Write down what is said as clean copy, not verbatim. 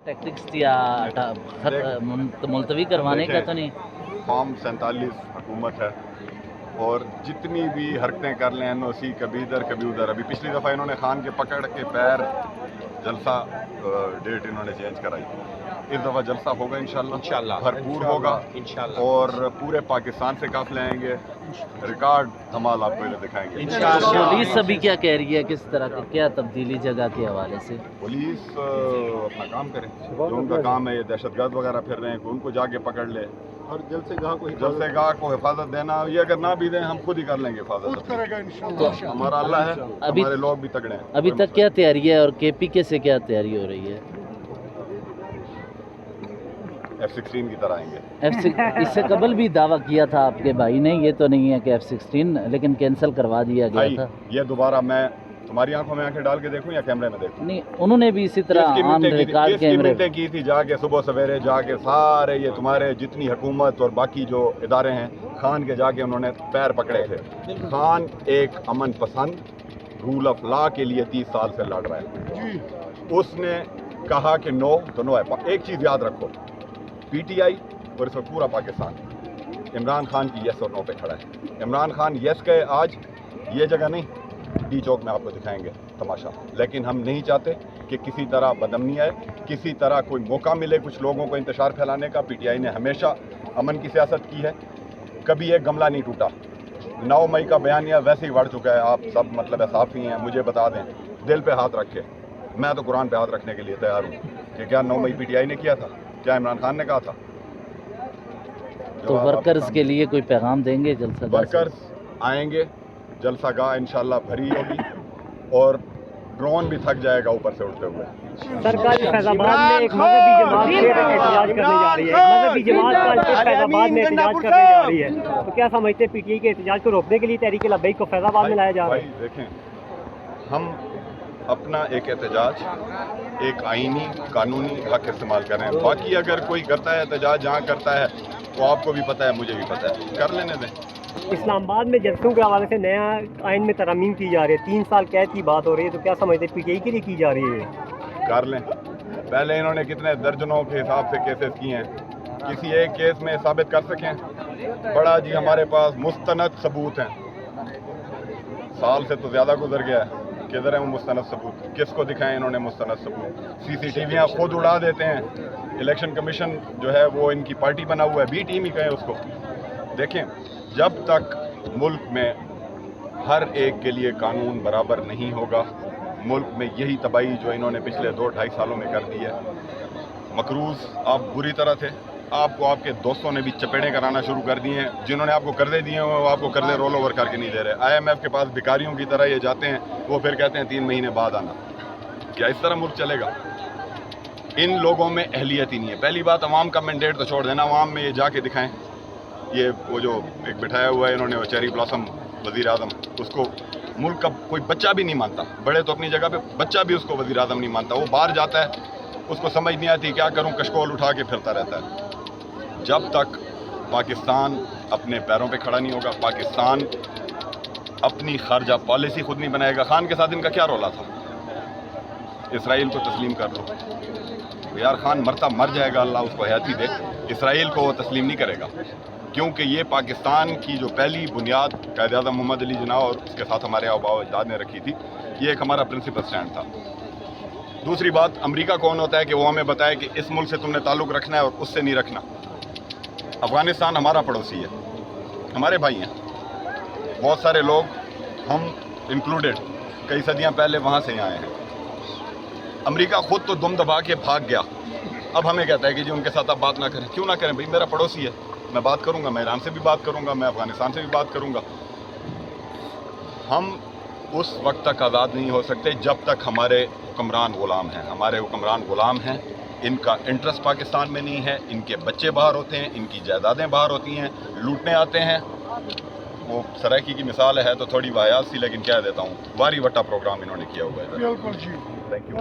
Tactics یا ملتوی کروانے کا تو نہیں؟ فارم 47 حکومت ہے اور جتنی بھی حرکتیں کر لیں این او سی کبھی ادھر کبھی ادھر. ابھی پچھلی دفعہ انہوں نے خان کے پکڑ کے پیر جلسہ ڈیٹ انہوں نے چینج کرائی. اس دفعہ جلسہ ہوگا انشاءاللہ بھرپور ہوگا اور پورے پاکستان سے قافلے آئیں گے. ریکارڈ دھمال آپ کو دکھائیں گے. پولیس ابھی کیا کہہ رہی ہے، کس طرح کا کیا تبدیلی جگہ کے حوالے سے؟ پولیس اپنا کام کرے، جو ان کا کام ہے یہ دہشت گرد وغیرہ پھر رہے ہیں کہ ان کو جا کے پکڑ لے اور جلسے گاہ کو حفاظت دینا. یہ اگر نہ بھی دیں ہم خود ہی کر لیں گے حفاظت. ہمارا اللہ ہے، ہمارے لوگ بھی تگڑے ہیں. ابھی تک کیا تیاری ہے اور کے پی کے سے کیا تیاری ہو رہی ہے؟ F-16 کی طرح آئیں گے. اس سے قبل بھی دعویٰ کیا تھا آپ کے بھائی نے، یہ تو نہیں ہے کہ F-16 لیکن کینسل کروا دیا گیا تھا. یہ دوبارہ میں تمہاری آنکھوں میں آنکھیں ڈال کے دیکھوں یا کیمرے میں دیکھوں؟ نہیں، انہوں نے بھی اسی طرح آن ریکارڈ کیمرے کی تھی جا کے صبح سویرے جا کے سارے یہ تمہارے جتنی حکومت اور باقی جو ادارے ہیں خان کے جا کے انہوں نے پیر پکڑے تھے. خان ایک امن پسند رول آف لا کے لیے 30 سال سے لڑ رہا ہے. اس نے کہا کہ نو تو نو ہے. ایک چیز یاد رکھو، پی ٹی آئی اور اس وقت پورا پاکستان عمران خان کی یس اور نو پہ کھڑا ہے. عمران خان یس کہے آج یہ جگہ نہیں، ڈی چوک میں آپ کو دکھائیں گے تماشا. لیکن ہم نہیں چاہتے کہ کسی طرح بدامنی آئے، کسی طرح کوئی موقع ملے کچھ لوگوں کو انتشار پھیلانے کا. پی ٹی آئی نے ہمیشہ امن کی سیاست کی ہے، کبھی ایک گملہ نہیں ٹوٹا. 9 مئی کا بیانیہ ویسے ہی بڑھ چکا ہے. آپ سب مطلب صافی ہیں، مجھے بتا دیں دل پہ ہاتھ رکھے. میں تو قرآن پہ ہاتھ رکھنے کے لیے تیار ہوں کہ کیا 9 مئی پی ٹی آئی نے کیا تھا، کیا عمران خان نے کہا تھا. تو ورکرز کے لیے کوئی پیغام دیں گے جلسہ؟ ورکرز آئیں گے، جلسہ گاہ انشاءاللہ بھری ہوگی اور ڈرون بھی تھک جائے گا اوپر سے اڑتے ہوئے. سرکار فیض آباد میں ایک مذہبی جماعت احتجاج کرنے جا رہی ہے. مذہبی جماعت فیض آباد میں احتجاج کرنے جا رہی ہے، تو کیا سمجھتے ہیں پی ٹی آئی کے احتجاج کو روکنے کے لیے تحریک لبیک کو فیض آباد میں لایا جا رہا ہے؟ دیکھیں، ہم اپنا ایک احتجاج ایک آئینی قانونی حق استعمال کر رہے ہیں. باقی اگر کوئی کرتا ہے احتجاج جہاں کرتا ہے تو آپ کو بھی پتہ ہے مجھے بھی پتہ ہے، کر لینے دیں. اسلام آباد میں جلسوں کے حوالے سے نیا آئین میں ترامیم کی جا رہی ہے، 3 سال قید کی بات ہو رہی ہے، تو کیا سمجھتے پی ٹی آئی کے لیے کی جا رہی ہے؟ کر لیں. پہلے انہوں نے کتنے درجنوں کے حساب سے کیسز کیے ہیں، کسی ایک کیس میں ثابت کر سکیں؟ بڑا جی ہمارے پاس مستند ثبوت ہیں. سال سے تو زیادہ گزر گیا ہے، کدھر ہے وہ مستند ثبوت؟ کس کو دکھائیں انہوں نے مستند ثبوت؟ سی سی ٹی ویاں خود اڑا دیتے ہیں. الیکشن کمیشن جو ہے وہ ان کی پارٹی بنا ہوا ہے، بی ٹیم ہی کہیں اس کو. دیکھیں، جب تک ملک میں ہر ایک کے لیے قانون برابر نہیں ہوگا، ملک میں یہی تباہی جو انہوں نے پچھلے 2-2.5 سالوں میں کر دی ہے. مقروض آپ بری طرح تھے، آپ کو آپ کے دوستوں نے بھی چپیڑیں کرانا شروع کر دی ہیں. جنہوں نے آپ کو قرضے دیے ہیں وہ آپ کو قرضے رول اوور کر کے نہیں دے رہے. آئی ایم ایف کے پاس بھکاریوں کی طرح یہ جاتے ہیں، وہ پھر کہتے ہیں 3 مہینے بعد آنا. کیا اس طرح ملک چلے گا؟ ان لوگوں میں اہلیت ہی نہیں ہے. پہلی بات، عوام کا مینڈیٹ تو چھوڑ دینا، عوام میں یہ جا کے دکھائیں. یہ وہ جو ایک بٹھایا ہوا ہے انہوں نے، وہ چیری بلاسم وزیر اعظم، اس کو ملک کا کوئی بچہ بھی نہیں مانتا. بڑے تو اپنی جگہ پہ، بچہ بھی اس کو وزیر اعظم نہیں مانتا. وہ باہر جاتا ہے، اس کو سمجھ نہیں آتی کیا کروں، کشکول اٹھا کے پھرتا رہتا ہے. جب تک پاکستان اپنے پیروں پہ کھڑا نہیں ہوگا، پاکستان اپنی خارجہ پالیسی خود نہیں بنائے گا. خان کے ساتھ ان کا کیا رولا تھا؟ اسرائیل کو تسلیم کر لو. یار خان مرتا مر جائے گا، اللہ اس کو حیاتی دے. اسرائیل کو وہ تسلیم نہیں کرے گا، کیونکہ یہ پاکستان کی جو پہلی بنیاد قائد اعظم محمد علی جناح اور اس کے ساتھ ہمارے آباء و اجداد نے رکھی تھی. یہ ایک ہمارا پرنسپل سٹینڈ تھا. دوسری بات، امریکہ کون ہوتا ہے کہ وہ ہمیں بتائے کہ اس ملک سے تم نے تعلق رکھنا ہے اور اس سے نہیں رکھنا. افغانستان ہمارا پڑوسی ہے، ہمارے بھائی ہیں. بہت سارے لوگ، ہم انکلوڈیڈ، کئی صدیاں پہلے وہاں سے آئے ہیں. امریکہ خود تو دم دبا کے بھاگ گیا، اب ہمیں کہتا ہے کہ جی ان کے ساتھ آپ بات نہ کریں. کیوں نہ کریں بھائی؟ میرا پڑوسی ہے، میں بات کروں گا. میں ایران سے بھی بات کروں گا، میں افغانستان سے بھی بات کروں گا. ہم اس وقت تک آزاد نہیں ہو سکتے جب تک ہمارے حکمران غلام ہیں. ہمارے حکمران غلام ہیں، ان کا انٹرسٹ پاکستان میں نہیں ہے. ان کے بچے باہر ہوتے ہیں، ان کی جائیدادیں باہر ہوتی ہیں، لوٹنے آتے ہیں. وہ سرائکی کی مثال ہے تو تھوڑی واحد سی، لیکن کہہ دیتا ہوں، واری وٹا پروگرام انہوں نے کیا ہوا ہے. بالکل جی، تھینک یو.